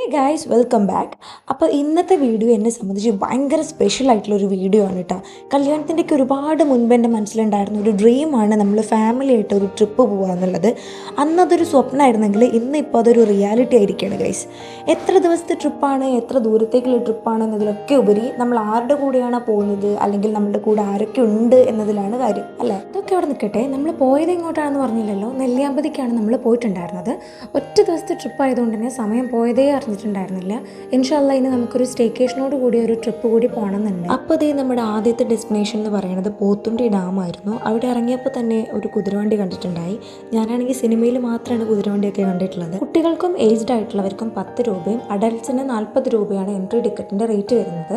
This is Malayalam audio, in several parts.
Hey guys welcome back. അപ്പോൾ ഇന്നത്തെ വീഡിയോ എന്നെ സംബന്ധിച്ച് ഭയങ്കര സ്പെഷ്യൽ ആയിട്ടുള്ളൊരു വീഡിയോ ആണ് കേട്ടോ. കല്യാണത്തിൻ്റെയൊക്കെ ഒരുപാട് മുൻപ് എൻ്റെ മനസ്സിലുണ്ടായിരുന്ന ഒരു ഡ്രീമാണ് നമ്മൾ ഫാമിലി ആയിട്ട് ഒരു ട്രിപ്പ് പോകുക എന്നുള്ളത്. അന്നതൊരു സ്വപ്നമായിരുന്നെങ്കിൽ ഇന്നിപ്പോൾ അതൊരു റിയാലിറ്റി ആയിരിക്കുകയാണ് ഗൈസ്. എത്ര ദിവസത്തെ ട്രിപ്പാണ്, എത്ര ദൂരത്തേക്കുള്ള ട്രിപ്പാണ് എന്നതിലൊക്കെ ഉപരി നമ്മൾ ആരുടെ കൂടെയാണ് പോകുന്നത്, അല്ലെങ്കിൽ നമ്മളുടെ കൂടെ ആരൊക്കെ ഉണ്ട് എന്നതിലാണ് കാര്യം അല്ലേ. അതൊക്കെ അവിടെ നിൽക്കട്ടെ, നമ്മൾ പോയത് എങ്ങോട്ടാണെന്ന് പറഞ്ഞില്ലല്ലോ. നെല്ലിയാമ്പതിക്കാണ് നമ്മൾ പോയിട്ടുണ്ടായിരുന്നത്. ഒറ്റ ദിവസത്തെ ട്രിപ്പ് ആയതുകൊണ്ട് തന്നെ സമയം പോയതേ അറിഞ്ഞിട്ടുണ്ടായിരുന്നില്ല. ഇൻഷാല്ലാ ഇനി നമുക്കൊരു സ്റ്റേക്കേഷനോട് കൂടി ഒരു ട്രിപ്പ് കൂടി പോകണമെന്നുണ്ട്. അപ്പോൾ ഇതേ നമ്മുടെ ആദ്യത്തെ ഡെസ്റ്റിനേഷൻ എന്ന് പറയുന്നത് പോത്തുണ്ടി ഡാമായിരുന്നു. അവിടെ ഇറങ്ങിയപ്പോൾ തന്നെ ഒരു കുതിരവണ്ടി കണ്ടിട്ടുണ്ടായി. ഞാനാണെങ്കിൽ സിനിമയിൽ മാത്രമാണ് കുതിരവണ്ടിയൊക്കെ കണ്ടിട്ടുള്ളത്. കുട്ടികൾക്കും ഏജ്ഡ് ആയിട്ടുള്ളവർക്കും 10 രൂപയും അഡൽട്ട്സിന് 40 രൂപയാണ് എൻട്രി ടിക്കറ്റിൻ്റെ റേറ്റ് വരുന്നത്.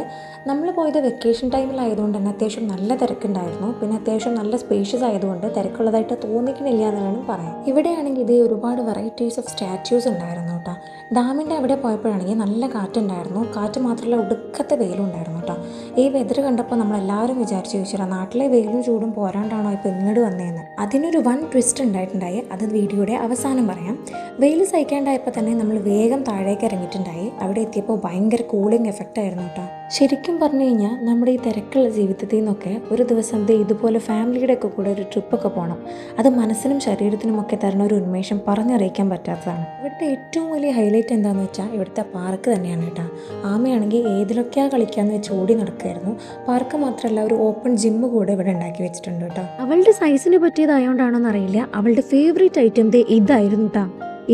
നമ്മൾ പോയത് വെക്കേഷൻ ടൈമിലായതുകൊണ്ട് തന്നെ അത്യാവശ്യം നല്ല തിരക്കുണ്ടായിരുന്നു. പിന്നെ അത്യാവശ്യം നല്ല സ്പേഷ്യസ് ആയതുകൊണ്ട് തിരക്കുള്ളതായിട്ട് തോന്നിക്കണില്ല എന്ന് വേണം പറയാം. ഇവിടെയാണെങ്കിൽ ഇതേ ഒരുപാട് വെറൈറ്റീസ് ഓഫ് സ്റ്റാച്യൂസ് ഉണ്ടായിരുന്നു കേട്ടോ. ഡാമിൻ്റെ അവിടെ പോയപ്പോഴാണെങ്കിൽ നല്ല കാറ്റുണ്ടായിരുന്നു. കാറ്റ് മാത്രമല്ല ഒടുക്കത്തെ വെയിലും ഉണ്ടായിരുന്നു കേട്ടോ. ഈ വെതർ കണ്ടപ്പോൾ നമ്മളെല്ലാവരും വിചാരിച്ചു ചോദിച്ചാൽ നാട്ടിലെ വെയിലും ചൂടും പോരാണ്ടാണോ ഇപ്പോൾ ഇങ്ങോട്ട് വന്നതെന്ന്. അതിനൊരു വൺ ട്വിസ്റ്റ് ഉണ്ടായിട്ടുണ്ടായി. അത് വീഡിയോയുടെ അവസാനം പറയാം. വെയിൽ സഹിക്കാണ്ടായപ്പോൾ തന്നെ നമ്മൾ വേഗം താഴേക്ക് ഇറങ്ങിയിട്ടുണ്ടായി. അവിടെ എത്തിയപ്പോൾ ഭയങ്കര കൂളിംഗ് എഫക്റ്റ് ആയിരുന്നു കേട്ടോ. ശരിക്കും പറഞ്ഞു കഴിഞ്ഞാൽ നമ്മുടെ ഈ തിരക്കുള്ള ജീവിതത്തിൽ നിന്നൊക്കെ ഒരു ദിവസം ഇതുപോലെ ഫാമിലിയുടെ ഒക്കെ കൂടെ ഒരു ട്രിപ്പൊക്കെ പോകണം. അത് മനസ്സിനും ശരീരത്തിനും ഒക്കെ തരുന്ന ഒരു ഉന്മേഷം പറഞ്ഞറിയിക്കാൻ പറ്റാത്തതാണ്. ഇവിടുത്തെ ഏറ്റവും വലിയ ഹൈലൈറ്റ് എന്താണെന്ന് വെച്ചാൽ ഇവിടുത്തെ പാർക്ക് തന്നെയാണ് കേട്ടോ. ആമയാണെങ്കിൽ ഏതിലൊക്കെയാണ് കളിക്കാമെന്ന് വെച്ച് ഓടി നടക്കുമായിരുന്നു. പാർക്ക് മാത്രമല്ല, ഒരു ഓപ്പൺ ജിമ്മ് കൂടെ ഇവിടെ ഉണ്ടാക്കി വെച്ചിട്ടുണ്ട് കേട്ടോ. അവളുടെ സൈസിന് പറ്റിയതായോണ്ടാണോന്ന് അറിയില്ല, അവളുടെ ഫേവറേറ്റ് ഐറ്റം ഇതായിരുന്നു കേട്ടോ.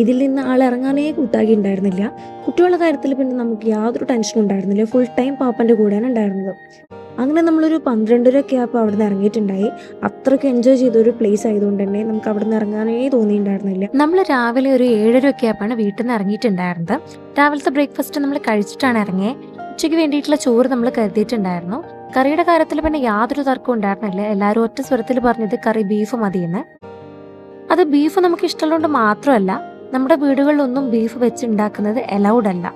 ഇതിൽ നിന്ന് ആളിറങ്ങാനേ കൂട്ടാക്കി ഉണ്ടായിരുന്നില്ല. കുട്ടികളുടെ കാര്യത്തിൽ പിന്നെ നമുക്ക് യാതൊരു ടെൻഷനും ഉണ്ടായിരുന്നില്ല. ഫുൾ ടൈം പാപ്പൻ്റെ കൂടെയാണ് ഉണ്ടായിരുന്നത്. അങ്ങനെ നമ്മളൊരു 12:30 ആയപ്പോൾ അവിടെ നിന്ന് ഇറങ്ങിയിട്ടുണ്ടായി. അത്രയ്ക്ക് എൻജോയ് ചെയ്തൊരു പ്ലേസ് ആയതുകൊണ്ട് തന്നെ നമുക്ക് അവിടെ നിന്ന് ഇറങ്ങാനേ തോന്നിയിട്ടുണ്ടായിരുന്നില്ല. നമ്മൾ രാവിലെ ഒരു 7:30 ആയപ്പോഴാണ് വീട്ടിൽ നിന്ന് ഇറങ്ങിയിട്ടുണ്ടായിരുന്നത്. രാവിലത്തെ ബ്രേക്ക്ഫാസ്റ്റ് നമ്മൾ കഴിച്ചിട്ടാണ് ഇറങ്ങിയത്. ഉച്ചയ്ക്ക് വേണ്ടിയിട്ടുള്ള ചോറ് നമ്മൾ കരുതിയിട്ടുണ്ടായിരുന്നു. കറിയുടെ കാര്യത്തിൽ പിന്നെ യാതൊരു തർക്കവും ഉണ്ടായിരുന്നില്ല. എല്ലാവരും ഒറ്റ സ്വരത്തിൽ പറഞ്ഞത് കറി ബീഫ് മതിയെന്ന്. അത് ബീഫ് നമുക്ക് ഇഷ്ടമുള്ളതുകൊണ്ട് മാത്രമല്ല, നമ്മുടെ വീടുകളിലൊന്നും ബീഫ് വെച്ച് ഉണ്ടാക്കുന്നത് അലൗഡ് അല്ല.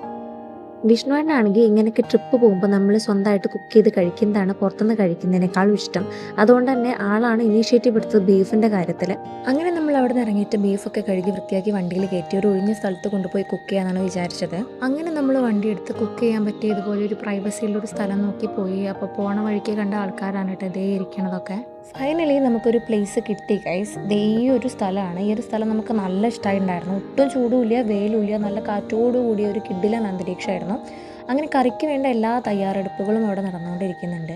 വിഷ്ണുവിനാണെങ്കിൽ ഇങ്ങനെയൊക്കെ ട്രിപ്പ് പോകുമ്പോൾ നമ്മൾ സ്വന്തമായിട്ട് കുക്ക് ചെയ്ത് കഴിക്കുന്നതാണ് പുറത്തുനിന്ന് കഴിക്കുന്നതിനേക്കാളും ഇഷ്ടം. അതുകൊണ്ട് തന്നെ ആളാണ് ഇനീഷ്യേറ്റീവ് എടുത്തത് ബീഫിൻ്റെ കാര്യത്തിൽ. അങ്ങനെ നമ്മൾ അവിടെ നിന്ന് ഇറങ്ങിയിട്ട് ബീഫൊക്കെ കഴുകി വൃത്തിയാക്കി വണ്ടിയിൽ കയറ്റി ഒരു ഒഴിഞ്ഞ സ്ഥലത്ത് കൊണ്ടുപോയി കുക്ക് ചെയ്യാനാണ് വിചാരിച്ചത്. അങ്ങനെ നമ്മൾ വണ്ടി എടുത്ത് കുക്ക് ചെയ്യാൻ പറ്റിയ ഇതുപോലെ ഒരു പ്രൈവസിയിലൊരു സ്ഥലം നോക്കി പോയി. അപ്പോൾ പോണ വഴിക്ക് കണ്ട ആൾക്കാരാണ് കേട്ടോ ഇതേ ഇരിക്കണതൊക്കെ. ഫൈനലി നമുക്കൊരു പ്ലേസ് കിട്ടി ഗൈസ്. ഈ ഒരു സ്ഥലമാണ്. ഈ ഒരു സ്ഥലം നമുക്ക് നല്ല ഇഷ്ടമായിട്ടുണ്ടായിരുന്നു. ഒട്ടും ചൂടുമില്ല വെയിലുമില്ല, നല്ല കാറ്റോടുകൂടിയ ഒരു കിടിലൻ അന്തരീക്ഷമായിരുന്നു. അങ്ങനെ കറിക്ക് വേണ്ട എല്ലാ തയ്യാറെടുപ്പുകളും അവിടെ നടന്നുകൊണ്ടിരിക്കുന്നുണ്ട്.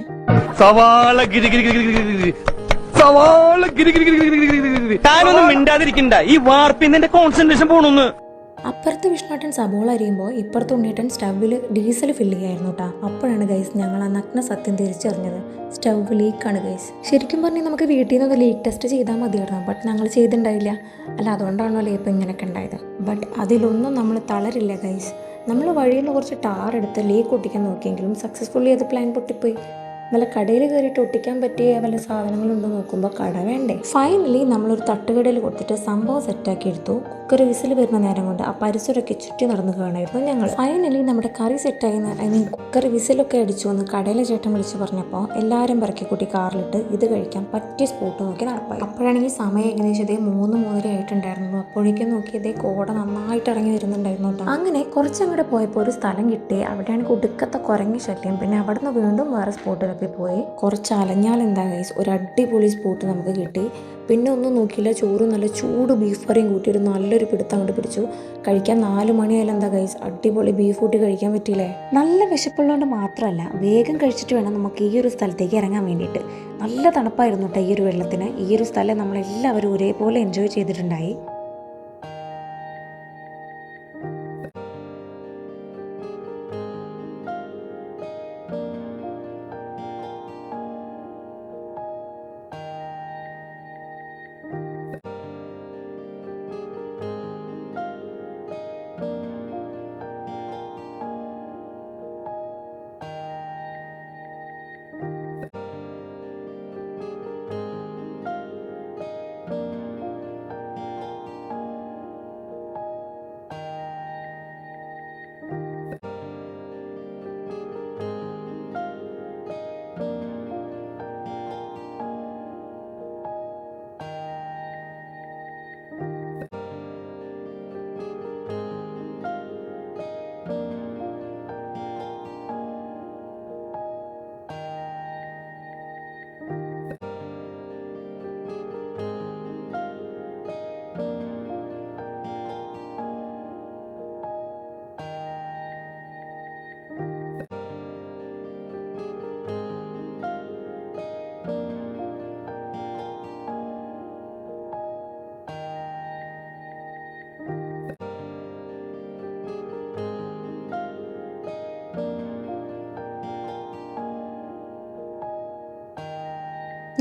അപ്പുറത്ത് വിഷ്ണുട്ടൻ സബോള അരിയുമ്പോൾ ഇപ്പുറത്ത് ഉണ്ണിയേട്ടൻ സ്റ്റൗവിൽ ഡീസൽ ഫില്ല് ചെയ്യായിരുന്നു കേട്ടോ. അപ്പോഴാണ് ഗൈസ് ഞങ്ങൾ ആ നഗ്ന സത്യം തിരിച്ചറിഞ്ഞത്. സ്റ്റൗവ് ലീക്കാണ് ഗൈസ്. ശരിക്കും പറഞ്ഞാൽ നമുക്ക് വീട്ടിൽ നിന്ന് ലീക്ക് ടെസ്റ്റ് ചെയ്താൽ മതിയായിരുന്നു. ബട്ട് ഞങ്ങൾ ചെയ്തിട്ടുണ്ടായില്ല. അല്ല അതുകൊണ്ടാണല്ലോ ഇപ്പം ഇങ്ങനെയൊക്കെ ഉണ്ടായത്. ബട്ട് അതിലൊന്നും നമ്മൾ തളരില്ല ഗൈസ്. നമ്മൾ വഴിയിൽ നിന്ന് കുറച്ച് ടാർ എടുത്ത് ലീക്ക് ഒട്ടിക്കാൻ നോക്കിയെങ്കിലും സക്സസ്ഫുള്ളി അത് പ്ലാൻ പൊട്ടിപ്പോയി. വല്ല കടയിൽ കയറിയിട്ട് ഒട്ടിക്കാൻ പറ്റിയ വല്ല സാധനങ്ങളുണ്ടോ നോക്കുമ്പോൾ കട വേണ്ടേ. ഫൈനലി നമ്മളൊരു തട്ടുകടയിൽ കൊടുത്തിട്ട് സംഭവം സെറ്റാക്കി എടുത്തു. കുക്കർ വിസിൽ വരുന്ന നേരം കൊണ്ട് ആ പരിസരമൊക്കെ ചുറ്റി നടന്നു കാണായിരുന്നു ഞങ്ങൾ. ഫൈനലി നമ്മുടെ കറി സെറ്റായി, കുക്കർ വിസിലൊക്കെ അടിച്ചു എന്ന് കടയിലെ ചേട്ടൻ വിളിച്ച് പറഞ്ഞപ്പോൾ എല്ലാവരും പിറക്കി കൂട്ടി കാറിലിട്ട് ഇത് കഴിക്കാൻ പറ്റിയ സ്പോട്ട് നോക്കി നടപ്പായി. അപ്പോഴാണെങ്കിൽ സമയം ഏകദേശം 3:30 ആയിട്ടുണ്ടായിരുന്നു. അപ്പോഴേക്കും നോക്കിയതേ കോട നന്നായിട്ട് ഇറങ്ങി വരുന്നുണ്ടായിരുന്നു കേട്ടോ. അങ്ങനെ കുറച്ചങ്ങോട്ട് പോയപ്പോൾ ഒരു സ്ഥലം കിട്ടി. അവിടെയാണ് കുടുക്കത്തെ കുരങ്ങി ശല്യം. പിന്നെ അവിടെ നിന്ന് വീണ്ടും വേറെ സ്പോട്ടിലൊക്കെ പോയി കുറച്ച് അലഞ്ഞാൽ എന്താ ഗൈസ്, ഒരു അടിപൊളി സ്പോട്ട് നമുക്ക് കിട്ടി. പിന്നെ ഒന്നും നോക്കിയില്ല, ചോറും നല്ല ചൂട് ബീഫ് കറിയും കൂട്ടി ഒരു നല്ലൊരു പിടുത്തം അങ്ങോട്ട് പിടിച്ചു. കഴിക്കാൻ 4 മണിയായാലും എന്താ ഗൈസ്, അടിപൊളി ബീഫ് കൂട്ടി കഴിക്കാൻ പറ്റിയില്ലേ. നല്ല വിശപ്പുള്ളതുകൊണ്ട് മാത്രമല്ല, വേഗം കഴിച്ചിട്ട് വേണം നമുക്ക് ഈ ഒരു സ്ഥലത്തേക്ക് ഇറങ്ങാൻ വേണ്ടിയിട്ട്. നല്ല തണുപ്പായിരുന്നു കേട്ടോ ഈ ഒരു വെള്ളത്തിന്. ഈ ഒരു സ്ഥലം നമ്മളെല്ലാവരും ഒരേപോലെ എൻജോയ് ചെയ്തിട്ടുണ്ടായി.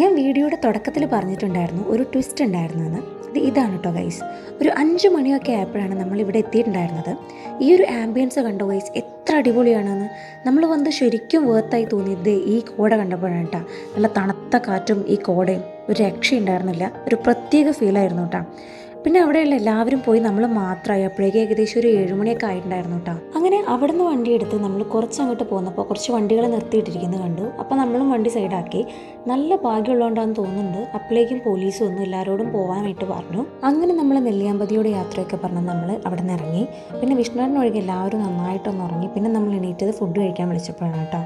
ഞാൻ വീഡിയോയുടെ തുടക്കത്തിൽ പറഞ്ഞിട്ടുണ്ടായിരുന്നു ഒരു ട്വിസ്റ്റ് ഉണ്ടായിരുന്നെന്ന്. ഇതാണ് കേട്ടോ ഗൈസ്. ഒരു 5 മണിയൊക്കെ ആയപ്പോഴാണ് നമ്മളിവിടെ എത്തിയിട്ടുണ്ടായിരുന്നത്. ഈ ഒരു ആംബിയൻസ് കണ്ടോ ഗൈസ്, എത്ര അടിപൊളിയാണെന്ന്. നമ്മൾ വന്ന് ശരിക്കും വേർത്തായി തോന്നിയത് ഈ കോട കണ്ടപ്പോഴാണ് കേട്ടോ. നല്ല തണുത്ത കാറ്റും ഈ കോടയും ഒരു രക്ഷയുണ്ടായിരുന്നില്ല. ഒരു പ്രത്യേക ഫീലായിരുന്നു കേട്ടോ. പിന്നെ അവിടെയുള്ള എല്ലാവരും പോയി, നമ്മൾ മാത്രമായി. അപ്പോഴേക്കും ഏകദേശം ഒരു 7 മണിയൊക്കെ ആയിട്ടുണ്ടായിരുന്നു കേട്ടോ. അങ്ങനെ അവിടെ നിന്ന് വണ്ടി എടുത്ത് നമ്മൾ കുറച്ചങ്ങോട്ട് പോന്നപ്പോൾ കുറച്ച് വണ്ടികൾ നിർത്തിയിട്ടിരിക്കുന്നത് കണ്ടു. അപ്പോൾ നമ്മളും വണ്ടി സൈഡാക്കി. നല്ല ഭാഗ്യമുള്ളതുകൊണ്ടാണെന്ന് തോന്നുന്നുണ്ട്, അപ്പോഴേക്കും പോലീസ് വന്നു എല്ലാവരോടും പോകാനായിട്ട് പറഞ്ഞു. അങ്ങനെ നമ്മൾ നെല്ലിയാമ്പതിയോട് യാത്രയൊക്കെ പറഞ്ഞ് നമ്മൾ അവിടെ നിന്ന് ഇറങ്ങി. പിന്നെ വിഷ്ണുവിനൊഴികെ എല്ലാവരും നന്നായിട്ടൊന്ന് ഉറങ്ങി. പിന്നെ നമ്മൾ എണീറ്റത് ഫുഡ് കഴിക്കാൻ വിളിച്ചപ്പോഴാണ് കേട്ടോ.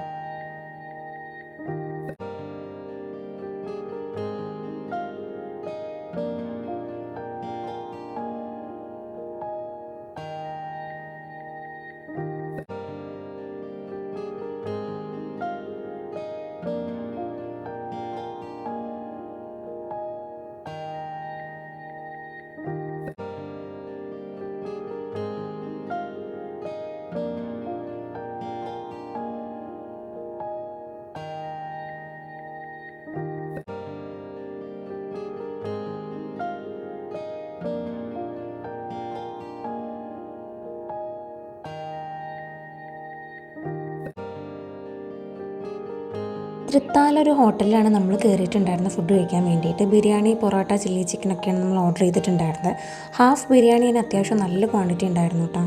തൃത്താലൊരു ഹോട്ടലിലാണ് നമ്മൾ കയറിയിട്ടുണ്ടായിരുന്നത് ഫുഡ് കഴിക്കാൻ വേണ്ടിയിട്ട്. ബിരിയാണി, പൊറോട്ട, ചില്ലി ചിക്കനൊക്കെയാണ് നമ്മൾ ഓർഡർ ചെയ്തിട്ടുണ്ടായിരുന്നത്. ഹാഫ് ബിരിയാണിന് അത്യാവശ്യം നല്ല ക്വാണ്ടിറ്റി ഉണ്ടായിരുന്നു കേട്ടോ.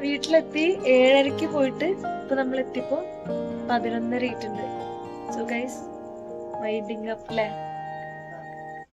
വീട്ടിലെത്തി 7:30 പോയിട്ട് ഇപ്പൊ നമ്മൾ എത്തിയപ്പോ 11:30 ആയിട്ടുണ്ട്. സോ ഗൈസ് വൈൻഡിങ് അപ്പ് അല്ലേ.